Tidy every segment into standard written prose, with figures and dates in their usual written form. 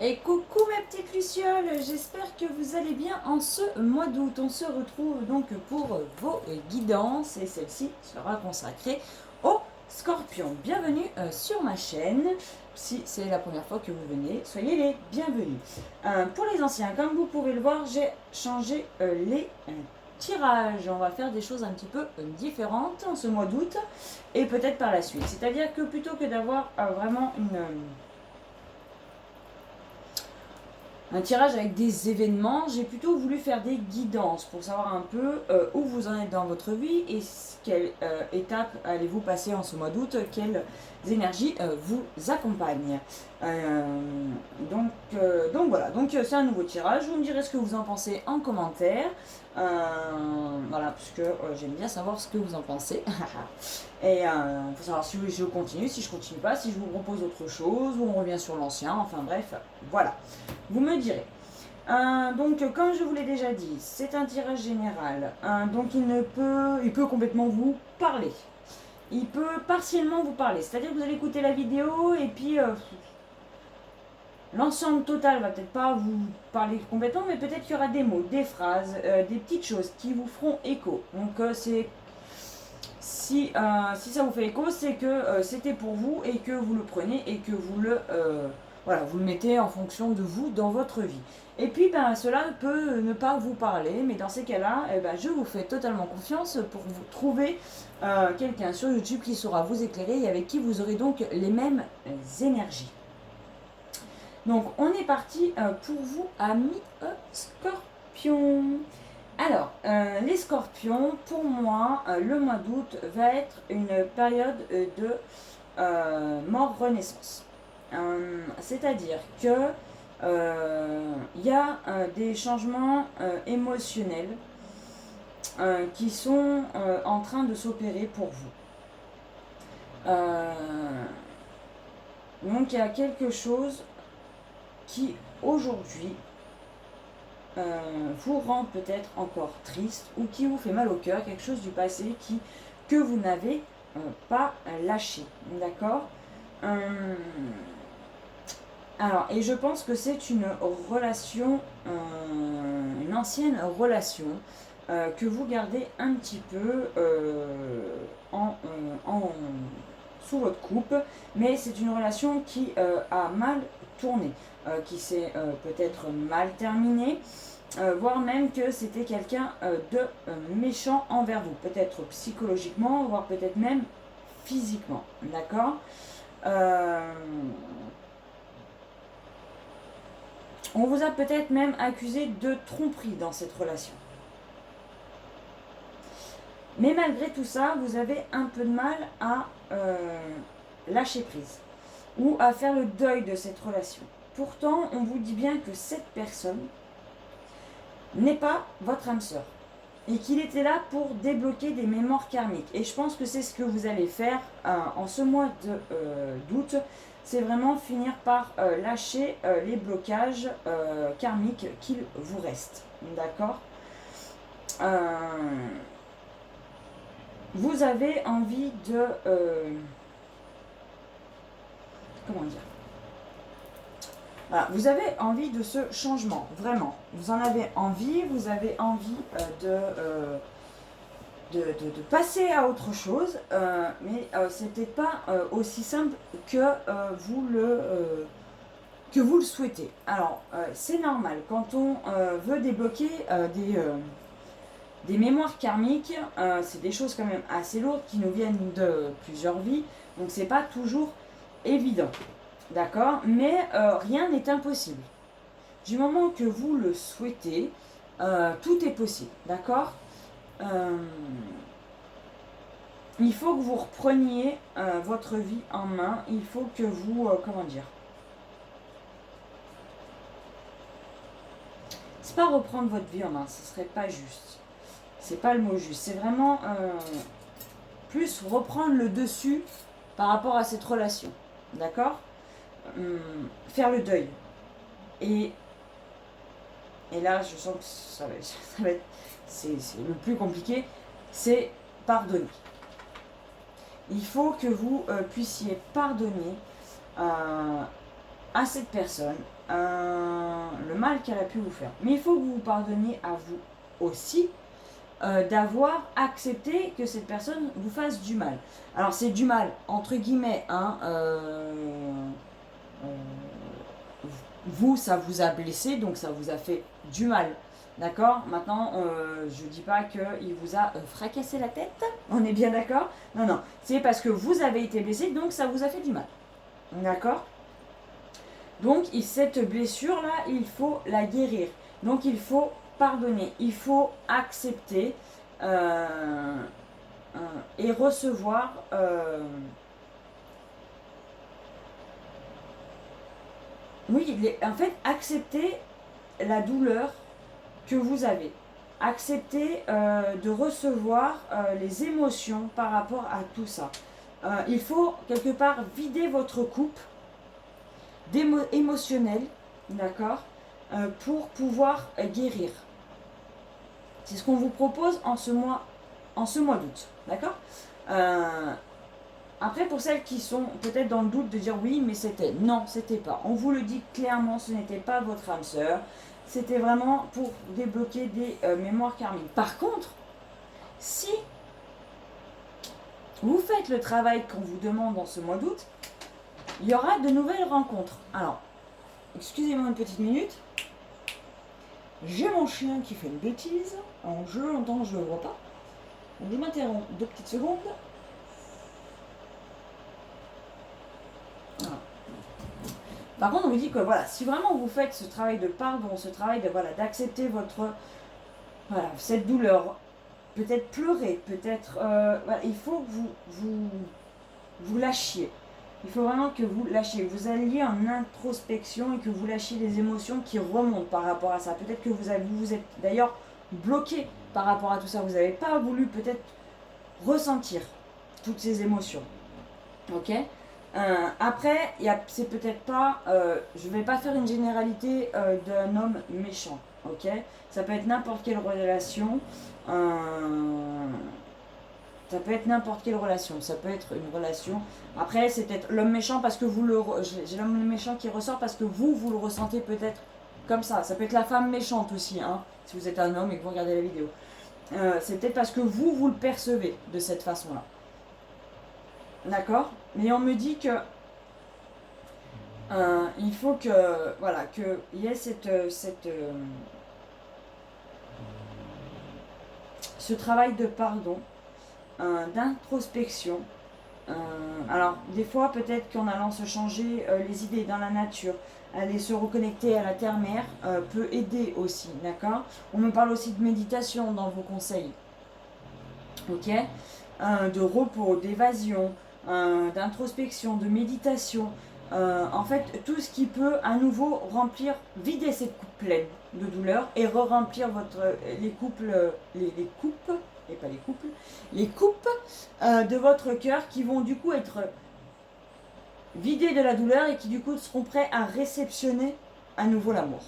Et coucou mes petites lucioles, j'espère que vous allez bien en ce mois d'août. On se retrouve donc pour vos guidances et celle-ci sera consacrée aux scorpions. Bienvenue sur ma chaîne. Si c'est la première fois que vous venez, soyez les bienvenus. Pour les anciens, comme vous pouvez le voir, j'ai changé les tirages. On va faire des choses un petit peu différentes en ce mois d'août et peut-être par la suite. C'est-à-dire que plutôt que d'avoir vraiment un tirage avec des événements, j'ai plutôt voulu faire des guidances pour savoir un peu où vous en êtes dans votre vie et quelle étape allez-vous passer en ce mois d'août, quelles énergies vous accompagnent. Donc voilà, donc c'est un nouveau tirage, vous me direz ce que vous en pensez en commentaire. Voilà, puisque j'aime bien savoir ce que vous en pensez. Et il faut savoir si je continue, si je continue pas, si je vous propose autre chose, ou on revient sur l'ancien, enfin bref, voilà. Vous me direz. Donc, comme je vous l'ai déjà dit, c'est un tirage général. Donc, il peut complètement vous parler. Il peut partiellement vous parler. C'est-à-dire que vous allez écouter la vidéo et puis l'ensemble total va peut-être pas vous parler complètement, mais peut-être qu'il y aura des mots, des phrases, des petites choses qui vous feront écho. Donc, si ça vous fait écho, c'est que c'était pour vous et que vous le prenez et que voilà, vous le mettez en fonction de vous dans votre vie. Et puis, cela peut ne pas vous parler, mais dans ces cas-là, je vous fais totalement confiance pour vous trouver quelqu'un sur YouTube qui saura vous éclairer et avec qui vous aurez donc les mêmes énergies. Donc, on est parti pour vous, amis Scorpions. Alors, les scorpions, pour moi, le mois d'août va être une période de mort-renaissance. C'est-à-dire que il y a des changements émotionnels qui sont en train de s'opérer pour vous. Donc, il y a quelque chose qui, aujourd'hui, vous rend peut-être encore triste ou qui vous fait mal au cœur, quelque chose du passé que vous n'avez pas lâché. D'accord. Alors, et je pense que c'est une relation, une ancienne relation que vous gardez un petit peu sous votre coupe, mais c'est une relation qui a mal tourné, qui s'est peut-être mal terminée, voire même que c'était quelqu'un de méchant envers vous, peut-être psychologiquement, voire peut-être même physiquement, d'accord. On vous a peut-être même accusé de tromperie dans cette relation. Mais malgré tout ça, vous avez un peu de mal à lâcher prise ou à faire le deuil de cette relation. Pourtant, on vous dit bien que cette personne n'est pas votre âme sœur et qu'il était là pour débloquer des mémoires karmiques. Et je pense que c'est ce que vous allez faire en ce mois d'août. C'est vraiment finir par lâcher les blocages karmiques qu'il vous reste. D'accord. Vous avez envie de... comment dire. Voilà, vous avez envie de ce changement, vraiment. Vous en avez envie, vous avez envie de passer à autre chose, mais c'est peut-être pas aussi simple que vous le souhaitez. Alors, c'est normal, quand on veut débloquer des mémoires karmiques, c'est des choses quand même assez lourdes qui nous viennent de plusieurs vies, donc c'est pas toujours évident. D'accord. Mais rien n'est impossible. Du moment que vous le souhaitez, tout est possible. D'accord. Il faut que vous repreniez votre vie en main. Il faut que vous... comment dire. C'est pas reprendre votre vie en main. Ce serait pas juste. C'est pas le mot juste. C'est vraiment plus reprendre le dessus par rapport à cette relation. D'accord. Faire le deuil. Et là, je sens que ça va être c'est le plus compliqué, c'est pardonner. Il faut que vous puissiez pardonner à cette personne le mal qu'elle a pu vous faire. Mais il faut que vous vous pardonniez à vous aussi d'avoir accepté que cette personne vous fasse du mal. Alors c'est du mal entre guillemets, hein, vous ça vous a blessé, donc ça vous a fait du mal. D'accord? Maintenant, je dis pas qu'il vous a fracassé la tête. On est bien d'accord? Non, non. C'est parce que vous avez été blessé, donc ça vous a fait du mal. D'accord? Donc, cette blessure-là, il faut la guérir. Donc, il faut pardonner. Il faut accepter et recevoir... oui, en fait, accepter la douleur que vous avez. Accepter de recevoir les émotions par rapport à tout ça. Il faut quelque part vider votre coupe émotionnel, d'accord, pour pouvoir guérir. C'est ce qu'on vous propose en ce mois d'août, d'accord. Après, pour celles qui sont peut-être dans le doute de dire oui, mais c'était, non, c'était pas. On vous le dit clairement, ce n'était pas votre âme sœur. C'était vraiment pour débloquer des mémoires karmiques. Par contre, si vous faites le travail qu'on vous demande en ce mois d'août, il y aura de nouvelles rencontres. Alors, excusez-moi une petite minute. J'ai mon chien qui fait une bêtise. En jeu, longtemps, je ne le vois pas. Donc, je m'interromps 2 petites secondes. Voilà. Par contre, on vous dit que voilà, si vraiment vous faites ce travail de pardon, ce travail de voilà, d'accepter votre cette douleur, peut-être pleurer, peut-être voilà, il faut que vous lâchiez. Il faut vraiment que vous lâchiez, que vous alliez en introspection et que vous lâchiez les émotions qui remontent par rapport à ça. Peut-être que vous êtes d'ailleurs bloqué par rapport à tout ça. Vous n'avez pas voulu peut-être ressentir toutes ces émotions. Ok. Après, c'est peut-être pas... je ne vais pas faire une généralité d'un homme méchant. Ok. Ça peut être n'importe quelle relation. Ça peut être n'importe quelle relation. Ça peut être une relation. Après, c'est peut-être l'homme méchant parce que j'ai l'homme méchant qui ressort parce que vous le ressentez peut-être comme ça. Ça peut être la femme méchante aussi, hein, si vous êtes un homme et que vous regardez la vidéo. C'est peut-être parce que vous le percevez de cette façon-là. D'accord? Mais on me dit que il faut que voilà qu'il y ait ce travail de pardon, d'introspection. Alors des fois peut-être qu'en allant se changer les idées dans la nature, aller se reconnecter à la terre-mère peut aider aussi, d'accord? On me parle aussi de méditation dans vos conseils, ok? De repos, d'évasion, d'introspection, de méditation. En fait, tout ce qui peut à nouveau vider cette coupe pleine de douleur et re-remplir les coupes de votre cœur qui vont du coup être vidées de la douleur et qui du coup seront prêts à réceptionner à nouveau l'amour.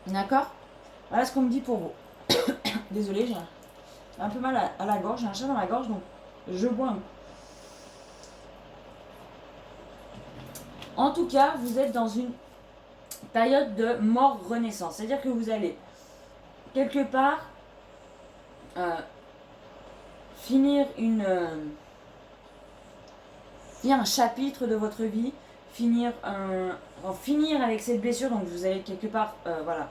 D'accord? Voilà ce qu'on me dit pour vous. Désolée, j'ai un peu mal à la gorge, j'ai un chat dans la gorge, donc je bois un coup. En tout cas, vous êtes dans une période de mort-renaissance. C'est-à-dire que vous allez, quelque part, finir un chapitre de votre vie, finir avec cette blessure. Donc vous allez quelque part, voilà,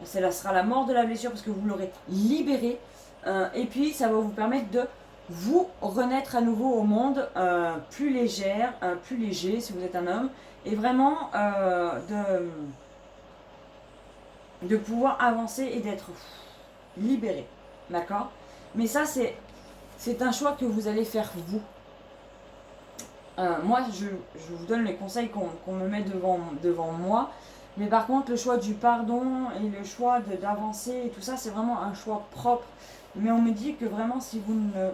cela sera la mort de la blessure parce que vous l'aurez libérée. Et puis ça va vous permettre de vous renaître à nouveau au monde plus légère, plus léger si vous êtes un homme, et vraiment de pouvoir avancer et d'être libéré, d'accord? Mais ça c'est un choix que vous allez faire vous. Moi je vous donne les conseils qu'on me met devant moi, mais par contre le choix du pardon et le choix d'avancer et tout ça c'est vraiment un choix propre. Mais on me dit que vraiment si vous ne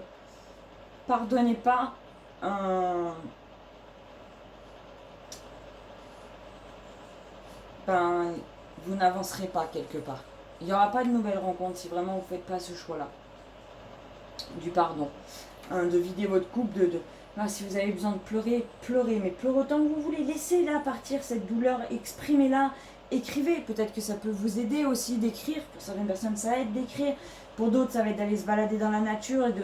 pardonnez pas, vous n'avancerez pas quelque part. Il n'y aura pas de nouvelles rencontres si vraiment vous ne faites pas ce choix-là, du pardon. De vider votre coupe, Voilà, si vous avez besoin de pleurer, pleurez, mais pleurez autant que vous voulez. Laissez-la partir, cette douleur, exprimez-la, écrivez. Peut-être que ça peut vous aider aussi d'écrire. Pour certaines personnes, ça aide d'écrire. Pour d'autres, ça va être d'aller se balader dans la nature et de,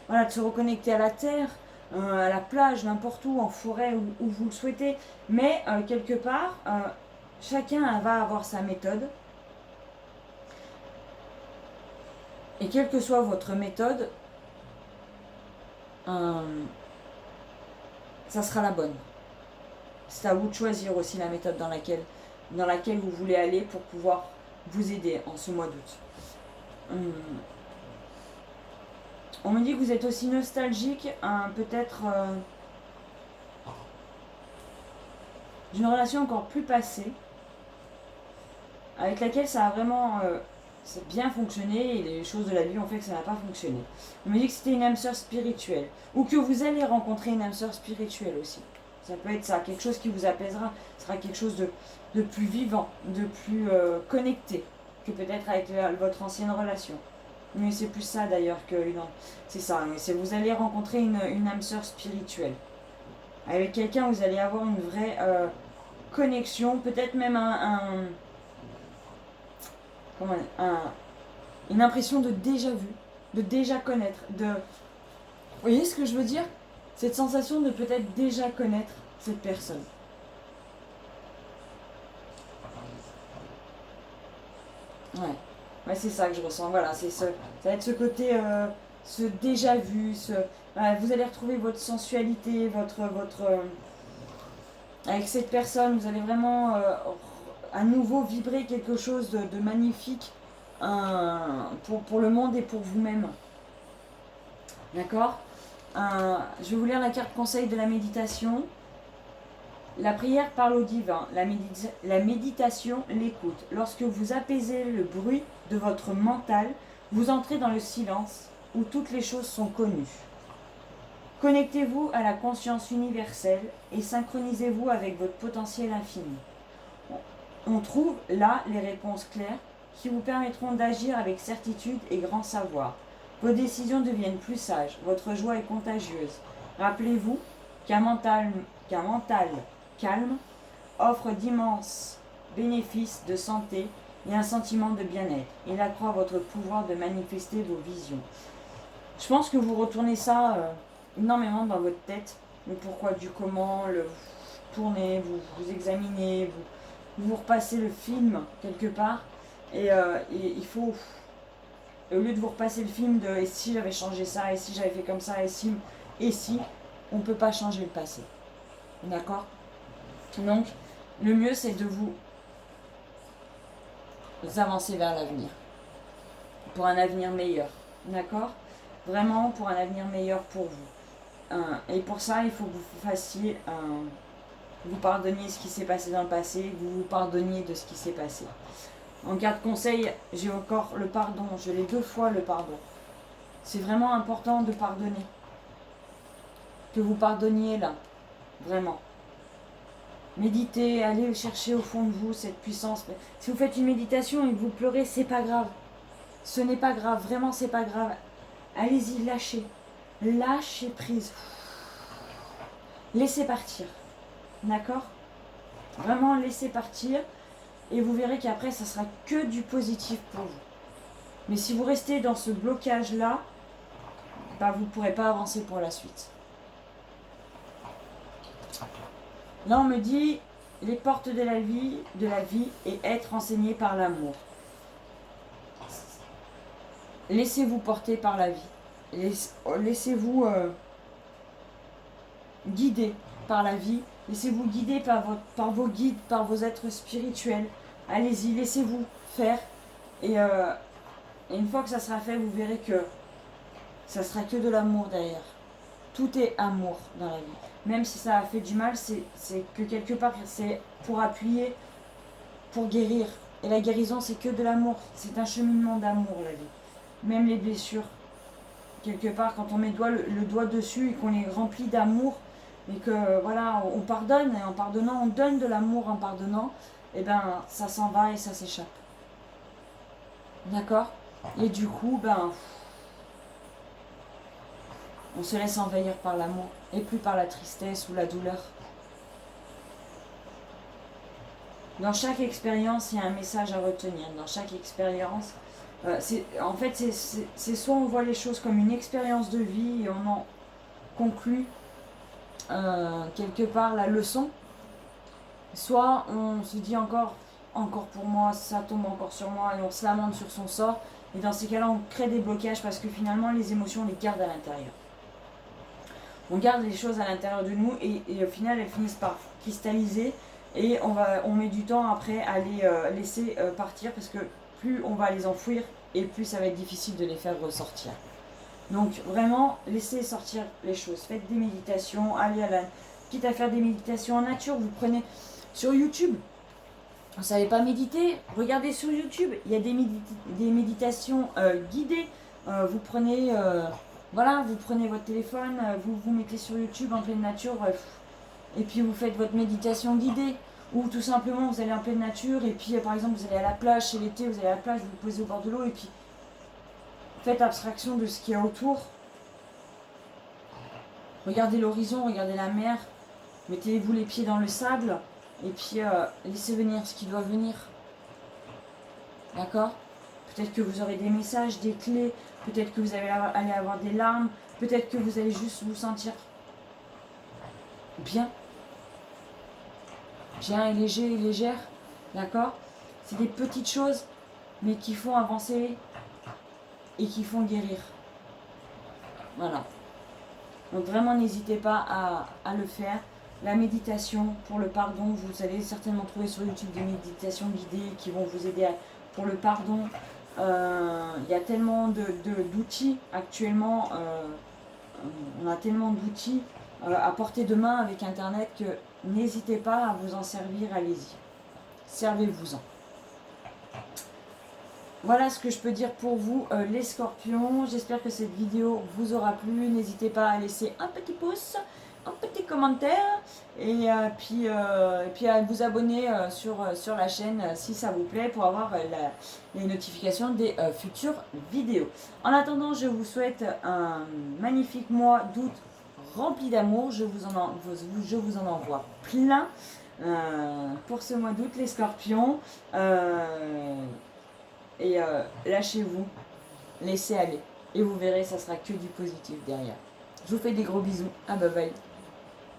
voilà, de se reconnecter à la terre, à la plage, n'importe où, en forêt, où vous le souhaitez. Mais quelque part, chacun va avoir sa méthode. Et quelle que soit votre méthode, ça sera la bonne. C'est à vous de choisir aussi la méthode dans laquelle vous voulez aller pour pouvoir vous aider en ce mois d'août. On me dit que vous êtes aussi nostalgique, peut-être d'une relation encore plus passée, avec laquelle ça a vraiment bien fonctionné et les choses de la vie ont fait que ça n'a pas fonctionné. On me dit que c'était une âme sœur spirituelle, ou que vous allez rencontrer une âme sœur spirituelle aussi. Ça peut être ça, quelque chose qui vous apaisera, ce sera quelque chose de plus vivant, de plus connecté que peut-être avec votre ancienne relation. Mais c'est plus ça d'ailleurs que c'est ça. C'est vous allez rencontrer une âme sœur spirituelle. Avec quelqu'un, vous allez avoir une vraie connexion, peut-être même une impression de déjà vu, de déjà connaître. Vous voyez ce que je veux dire? Cette sensation de peut-être déjà connaître cette personne. Ouais, c'est ça que je ressens. Voilà, ça va être ce côté, ce déjà vu, vous allez retrouver votre sensualité, avec cette personne, vous allez vraiment à nouveau vibrer quelque chose de magnifique pour le monde et pour vous-même. D'accord? Je vais vous lire la carte conseil de la méditation. La prière parle au divin, la méditation l'écoute. Lorsque vous apaisez le bruit de votre mental, vous entrez dans le silence où toutes les choses sont connues. Connectez-vous à la conscience universelle et synchronisez-vous avec votre potentiel infini. On trouve là les réponses claires qui vous permettront d'agir avec certitude et grand savoir. Vos décisions deviennent plus sages, votre joie est contagieuse. Rappelez-vous qu'un mental calme offre d'immenses bénéfices de santé et un sentiment de bien-être. Il accroît votre pouvoir de manifester vos visions. Je pense que vous retournez ça énormément dans votre tête, le pourquoi du comment, vous tournez, vous examinez, vous repassez le film quelque part, et il faut, au lieu de vous repasser le film de et si j'avais changé ça, et si j'avais fait comme ça, et si, on ne peut pas changer le passé. D'accord? Donc, le mieux c'est de vous avancer vers l'avenir, pour un avenir meilleur. D'accord? Vraiment pour un avenir meilleur pour vous. Et pour ça, il faut que vous fassiez, vous pardonniez ce qui s'est passé dans le passé, que vous vous pardonniez de ce qui s'est passé. En carte conseil, j'ai encore le pardon, je l'ai 2 fois le pardon. C'est vraiment important de pardonner. Que vous pardonniez là, vraiment. Méditez, allez chercher au fond de vous cette puissance. Si vous faites une méditation et que vous pleurez, c'est pas grave. Ce n'est pas grave, vraiment c'est pas grave. Allez-y, lâchez. Lâchez prise. Laissez partir. D'accord? Vraiment laissez partir. Et vous verrez qu'après, ça sera que du positif pour vous. Mais si vous restez dans ce blocage-là, vous ne pourrez pas avancer pour la suite. Là, on me dit les portes de la vie et être enseigné par l'amour. Laissez-vous porter par la vie. Laissez-vous guider par la vie. Laissez-vous guider par vos guides, par vos êtres spirituels. Allez-y, laissez-vous faire. Et une fois que ça sera fait, vous verrez que ça sera que de l'amour derrière. Tout est amour dans la vie. Même si ça a fait du mal, c'est que quelque part, c'est pour appuyer, pour guérir. Et la guérison, c'est que de l'amour. C'est un cheminement d'amour, la vie. Même les blessures. Quelque part, quand on met le doigt dessus et qu'on est rempli d'amour, et que voilà, on pardonne, et en pardonnant, on donne de l'amour en pardonnant, et ben ça s'en va et ça s'échappe. D'accord? Et du coup, On se laisse envahir par l'amour et plus par la tristesse ou la douleur. Dans chaque expérience, il y a un message à retenir. Dans chaque expérience, en fait, c'est soit on voit les choses comme une expérience de vie et on en conclut quelque part la leçon, soit on se dit encore pour moi, ça tombe encore sur moi et on se lamente sur son sort. Et dans ces cas-là, on crée des blocages parce que finalement, les émotions, on les garde à l'intérieur. On garde les choses à l'intérieur de nous et au final, elles finissent par cristalliser et on met du temps après à les laisser partir parce que plus on va les enfouir et plus ça va être difficile de les faire ressortir. Donc vraiment, laissez sortir les choses. Faites des méditations, allez quitte à faire des méditations en nature, vous prenez sur YouTube. Vous ne savez pas méditer, regardez sur YouTube, il y a des méditations guidées. Vous prenez votre téléphone, vous vous mettez sur YouTube en pleine nature, et puis vous faites votre méditation guidée. Ou tout simplement vous allez en pleine nature et puis par exemple vous allez à la plage, c'est l'été, vous allez à la plage, vous vous posez au bord de l'eau et puis faites abstraction de ce qu'il y a autour. Regardez l'horizon, regardez la mer, mettez-vous les pieds dans le sable et puis laissez venir ce qui doit venir. D'accord ? Peut-être que vous aurez des messages, des clés, peut-être que vous allez avoir des larmes, peut-être que vous allez juste vous sentir bien et léger et légère. D'accord ? C'est des petites choses, mais qui font avancer et qui font guérir. Voilà. Donc vraiment, n'hésitez pas à le faire. La méditation pour le pardon, vous allez certainement trouver sur YouTube des méditations guidées qui vont vous aider pour le pardon. Il y a tellement d'outils actuellement. On a tellement d'outils à portée de main avec Internet que n'hésitez pas à vous en servir, allez-y. Servez-vous-en. Voilà ce que je peux dire pour vous, les scorpions. J'espère que cette vidéo vous aura plu. N'hésitez pas à laisser un petit pouce, un petit commentaire et puis à vous abonner sur la chaîne si ça vous plaît pour avoir les notifications des futures vidéos. En attendant, je vous souhaite un magnifique mois d'août rempli d'amour. Je vous en envoie plein pour ce mois d'août, les scorpions. Lâchez-vous, laissez aller. Et vous verrez, ça sera que du positif derrière. Je vous fais des gros bisous. Ah bye bye.